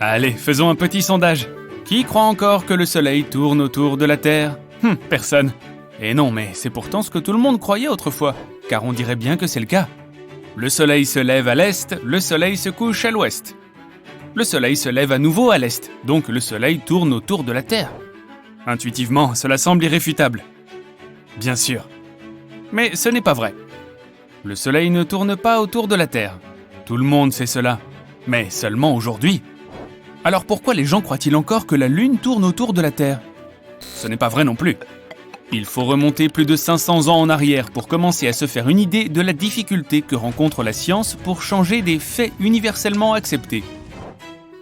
Allez, faisons un petit sondage. Qui croit encore que le soleil tourne autour de la Terre ? Personne. Et non, mais c'est pourtant ce que tout le monde croyait autrefois, car on dirait bien que c'est le cas. Le soleil se lève à l'est, le soleil se couche à l'ouest. Le soleil se lève à nouveau à l'est, donc le soleil tourne autour de la Terre. Intuitivement, cela semble irréfutable. Bien sûr. Mais ce n'est pas vrai. Le soleil ne tourne pas autour de la Terre. Tout le monde sait cela. Mais seulement aujourd'hui. Alors pourquoi les gens croient-ils encore que la Lune tourne autour de la Terre ? Ce n'est pas vrai non plus. Il faut remonter plus de 500 ans en arrière pour commencer à se faire une idée de la difficulté que rencontre la science pour changer des faits universellement acceptés.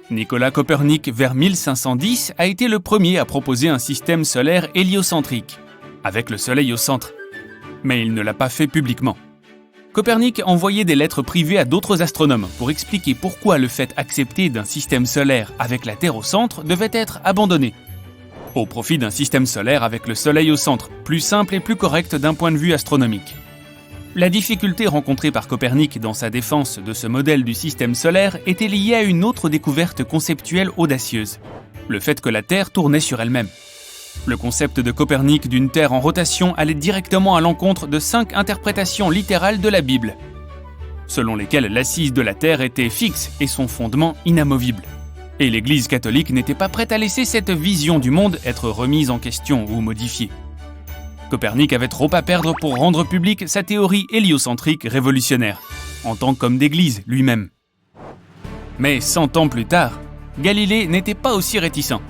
Nicolas Copernic, vers 1510, a été le premier à proposer un système solaire héliocentrique, avec le Soleil au centre. Mais il ne l'a pas fait publiquement. Copernic envoyait des lettres privées à d'autres astronomes pour expliquer pourquoi le fait accepté d'un système solaire avec la Terre au centre devait être abandonné, au profit d'un système solaire avec le Soleil au centre, plus simple et plus correct d'un point de vue astronomique. La difficulté rencontrée par Copernic dans sa défense de ce modèle du système solaire était liée à une autre découverte conceptuelle audacieuse, le fait que la Terre tournait sur elle-même. Le concept de Copernic d'une Terre en rotation allait directement à l'encontre de 5 interprétations littérales de la Bible, selon lesquelles l'assise de la Terre était fixe et son fondement inamovible. Et l'Église catholique n'était pas prête à laisser cette vision du monde être remise en question ou modifiée. Copernic avait trop à perdre pour rendre publique sa théorie héliocentrique révolutionnaire, en tant qu'homme d'église lui-même. Mais 100 ans plus tard, Galilée n'était pas aussi réticent.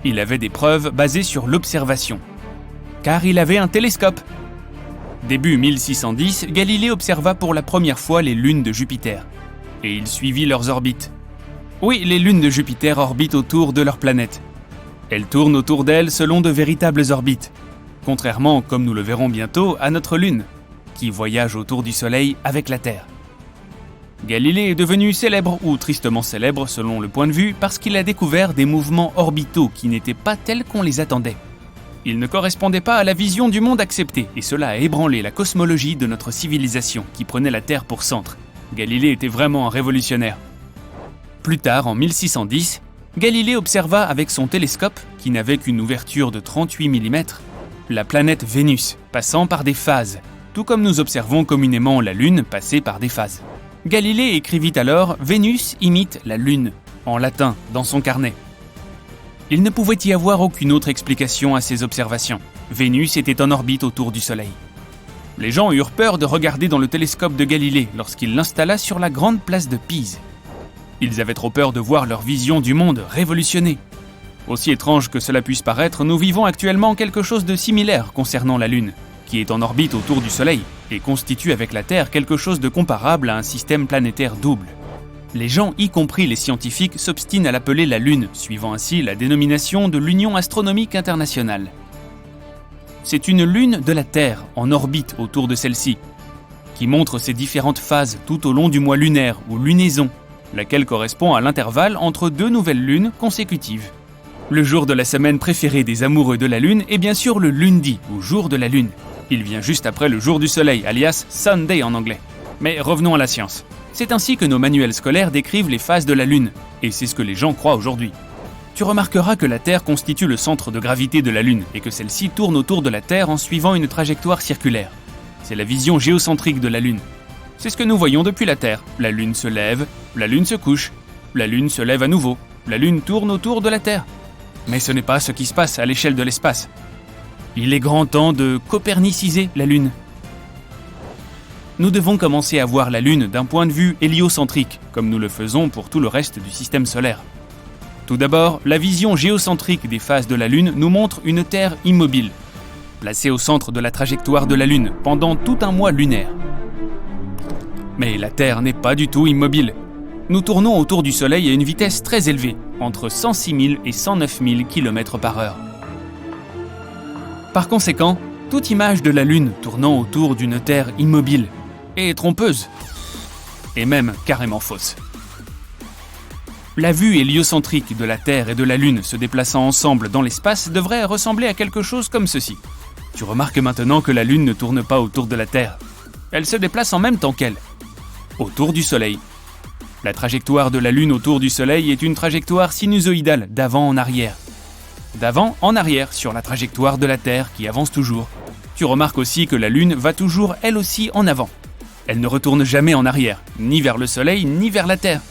Il avait des preuves basées sur l'observation, car il avait un télescope. Début 1610, Galilée observa pour la première fois les lunes de Jupiter, et il suivit leurs orbites. Oui, les lunes de Jupiter orbitent autour de leur planète. Elles tournent autour d'elle selon de véritables orbites, contrairement, comme nous le verrons bientôt, à notre Lune, qui voyage autour du Soleil avec la Terre. Galilée est devenu célèbre, ou tristement célèbre selon le point de vue, parce qu'il a découvert des mouvements orbitaux qui n'étaient pas tels qu'on les attendait. Ils ne correspondaient pas à la vision du monde acceptée, et cela a ébranlé la cosmologie de notre civilisation, qui prenait la Terre pour centre. Galilée était vraiment un révolutionnaire. Plus tard, en 1610, Galilée observa avec son télescope, qui n'avait qu'une ouverture de 38 mm, la planète Vénus, passant par des phases, tout comme nous observons communément la Lune passer par des phases. Galilée écrivit alors « Vénus imite la Lune » en latin dans son carnet. Il ne pouvait y avoir aucune autre explication à ces observations. Vénus était en orbite autour du Soleil. Les gens eurent peur de regarder dans le télescope de Galilée lorsqu'il l'installa sur la grande place de Pise. Ils avaient trop peur de voir leur vision du monde révolutionnée. Aussi étrange que cela puisse paraître, nous vivons actuellement quelque chose de similaire concernant la Lune, qui est en orbite autour du Soleil et constitue avec la Terre quelque chose de comparable à un système planétaire double. Les gens, y compris les scientifiques, s'obstinent à l'appeler la Lune, suivant ainsi la dénomination de l'Union astronomique internationale. C'est une lune de la Terre, en orbite autour de celle-ci, qui montre ses différentes phases tout au long du mois lunaire ou lunaison, laquelle correspond à l'intervalle entre 2 nouvelles lunes consécutives. Le jour de la semaine préféré des amoureux de la Lune est bien sûr le lundi, ou jour de la Lune. Il vient juste après le jour du Soleil, alias Sunday en anglais. Mais revenons à la science. C'est ainsi que nos manuels scolaires décrivent les phases de la Lune, et c'est ce que les gens croient aujourd'hui. Tu remarqueras que la Terre constitue le centre de gravité de la Lune, et que celle-ci tourne autour de la Terre en suivant une trajectoire circulaire. C'est la vision géocentrique de la Lune. C'est ce que nous voyons depuis la Terre. La Lune se lève, la Lune se couche, la Lune se lève à nouveau, la Lune tourne autour de la Terre. Mais ce n'est pas ce qui se passe à l'échelle de l'espace. Il est grand temps de coperniciser la Lune. Nous devons commencer à voir la Lune d'un point de vue héliocentrique, comme nous le faisons pour tout le reste du système solaire. Tout d'abord, la vision géocentrique des phases de la Lune nous montre une Terre immobile, placée au centre de la trajectoire de la Lune pendant tout un mois lunaire. Mais la Terre n'est pas du tout immobile. Nous tournons autour du Soleil à une vitesse très élevée, entre 106 000 et 109 000 km/h. Par conséquent, toute image de la Lune tournant autour d'une Terre immobile est trompeuse, et même carrément fausse. La vue héliocentrique de la Terre et de la Lune se déplaçant ensemble dans l'espace devrait ressembler à quelque chose comme ceci. Tu remarques maintenant que la Lune ne tourne pas autour de la Terre. Elle se déplace en même temps qu'elle, autour du Soleil. La trajectoire de la Lune autour du Soleil est une trajectoire sinusoïdale d'avant en arrière. D'avant en arrière sur la trajectoire de la Terre qui avance toujours. Tu remarques aussi que la Lune va toujours elle aussi en avant. Elle ne retourne jamais en arrière, ni vers le Soleil, ni vers la Terre.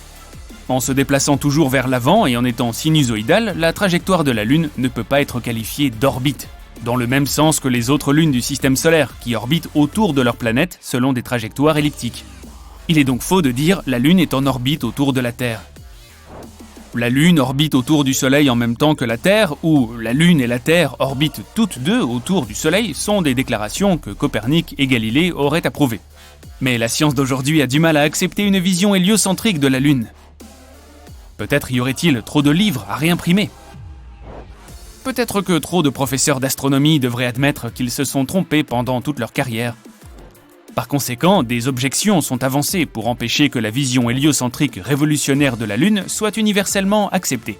En se déplaçant toujours vers l'avant et en étant sinusoïdale, la trajectoire de la Lune ne peut pas être qualifiée d'orbite, dans le même sens que les autres lunes du système solaire, qui orbitent autour de leur planète selon des trajectoires elliptiques. Il est donc faux de dire la Lune est en orbite autour de la Terre. La Lune orbite autour du Soleil en même temps que la Terre, ou la Lune et la Terre orbitent toutes deux autour du Soleil, sont des déclarations que Copernic et Galilée auraient approuvées. Mais la science d'aujourd'hui a du mal à accepter une vision héliocentrique de la Lune. Peut-être y aurait-il trop de livres à réimprimer. Peut-être que trop de professeurs d'astronomie devraient admettre qu'ils se sont trompés pendant toute leur carrière. Par conséquent, des objections sont avancées pour empêcher que la vision héliocentrique révolutionnaire de la Lune soit universellement acceptée.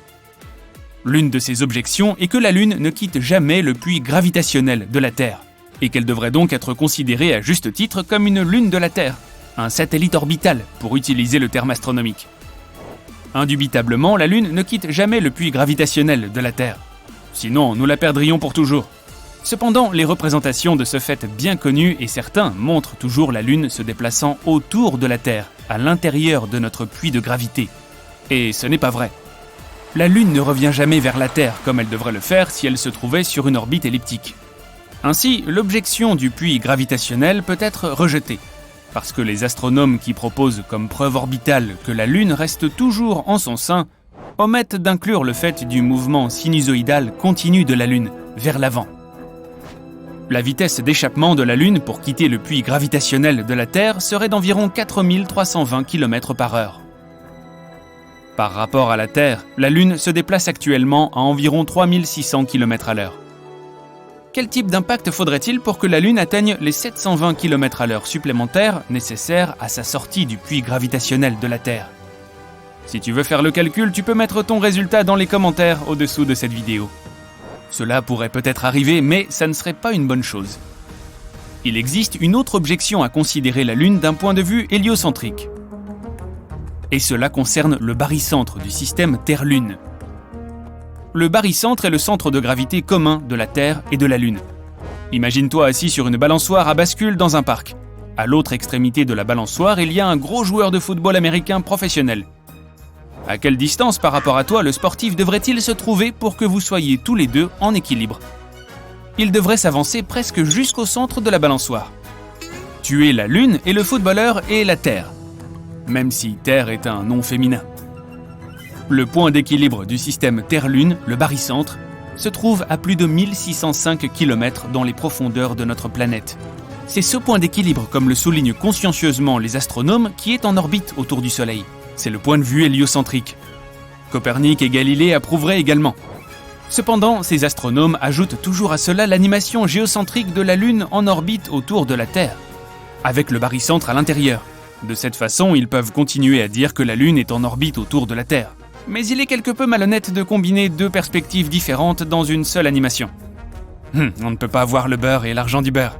L'une de ces objections est que la Lune ne quitte jamais le puits gravitationnel de la Terre, et qu'elle devrait donc être considérée à juste titre comme une lune de la Terre, un satellite orbital pour utiliser le terme astronomique. Indubitablement, la Lune ne quitte jamais le puits gravitationnel de la Terre. Sinon, nous la perdrions pour toujours. Cependant, les représentations de ce fait bien connu et certain montrent toujours la Lune se déplaçant autour de la Terre, à l'intérieur de notre puits de gravité. Et ce n'est pas vrai. La Lune ne revient jamais vers la Terre comme elle devrait le faire si elle se trouvait sur une orbite elliptique. Ainsi, l'objection du puits gravitationnel peut être rejetée, parce que les astronomes qui proposent comme preuve orbitale que la Lune reste toujours en son sein omettent d'inclure le fait du mouvement sinusoïdal continu de la Lune, vers l'avant. La vitesse d'échappement de la Lune pour quitter le puits gravitationnel de la Terre serait d'environ 4320 km/h. Par rapport à la Terre, la Lune se déplace actuellement à environ 3600 km/h. Quel type d'impact faudrait-il pour que la Lune atteigne les 720 km/h supplémentaires nécessaires à sa sortie du puits gravitationnel de la Terre? Si tu veux faire le calcul, tu peux mettre ton résultat dans les commentaires au-dessous de cette vidéo. Cela pourrait peut-être arriver, mais ça ne serait pas une bonne chose. Il existe une autre objection à considérer la Lune d'un point de vue héliocentrique. Et cela concerne le barycentre du système Terre-Lune. Le barycentre est le centre de gravité commun de la Terre et de la Lune. Imagine-toi assis sur une balançoire à bascule dans un parc. À l'autre extrémité de la balançoire, il y a un gros joueur de football américain professionnel. À quelle distance par rapport à toi le sportif devrait-il se trouver pour que vous soyez tous les deux en équilibre? Il devrait s'avancer presque jusqu'au centre de la balançoire. Tu es la Lune et le footballeur est la Terre, même si Terre est un nom féminin. Le point d'équilibre du système Terre-Lune, le barycentre, se trouve à plus de 1605 km dans les profondeurs de notre planète. C'est ce point d'équilibre, comme le soulignent consciencieusement les astronomes, qui est en orbite autour du Soleil. C'est le point de vue héliocentrique. Copernic et Galilée approuveraient également. Cependant, ces astronomes ajoutent toujours à cela l'animation géocentrique de la Lune en orbite autour de la Terre, avec le barycentre à l'intérieur. De cette façon, ils peuvent continuer à dire que la Lune est en orbite autour de la Terre. Mais il est quelque peu malhonnête de combiner deux perspectives différentes dans une seule animation. On ne peut pas avoir le beurre et l'argent du beurre.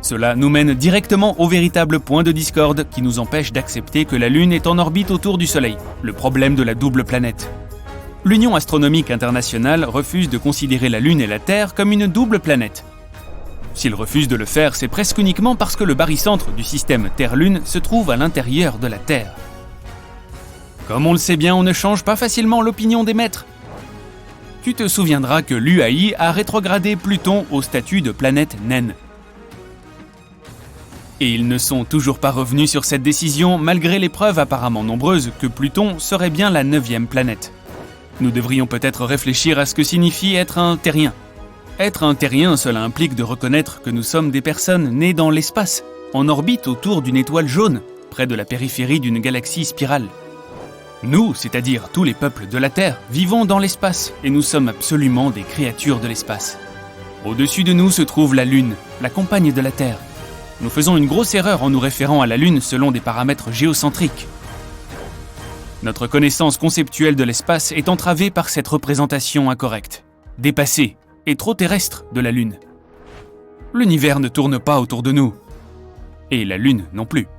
Cela nous mène directement au véritable point de discorde qui nous empêche d'accepter que la Lune est en orbite autour du Soleil, le problème de la double planète. L'Union astronomique internationale refuse de considérer la Lune et la Terre comme une double planète. S'ils refusent de le faire, c'est presque uniquement parce que le barycentre du système Terre-Lune se trouve à l'intérieur de la Terre. Comme on le sait bien, on ne change pas facilement l'opinion des maîtres. Tu te souviendras que l'UAI a rétrogradé Pluton au statut de planète naine. Et ils ne sont toujours pas revenus sur cette décision malgré les preuves apparemment nombreuses que Pluton serait bien la 9e planète. Nous devrions peut-être réfléchir à ce que signifie être un terrien. Être un terrien, cela implique de reconnaître que nous sommes des personnes nées dans l'espace, en orbite autour d'une étoile jaune, près de la périphérie d'une galaxie spirale. Nous, c'est-à-dire tous les peuples de la Terre, vivons dans l'espace et nous sommes absolument des créatures de l'espace. Au-dessus de nous se trouve la Lune, la compagne de la Terre. Nous faisons une grosse erreur en nous référant à la Lune selon des paramètres géocentriques. Notre connaissance conceptuelle de l'espace est entravée par cette représentation incorrecte, dépassée et trop terrestre de la Lune. L'univers ne tourne pas autour de nous, et la Lune non plus.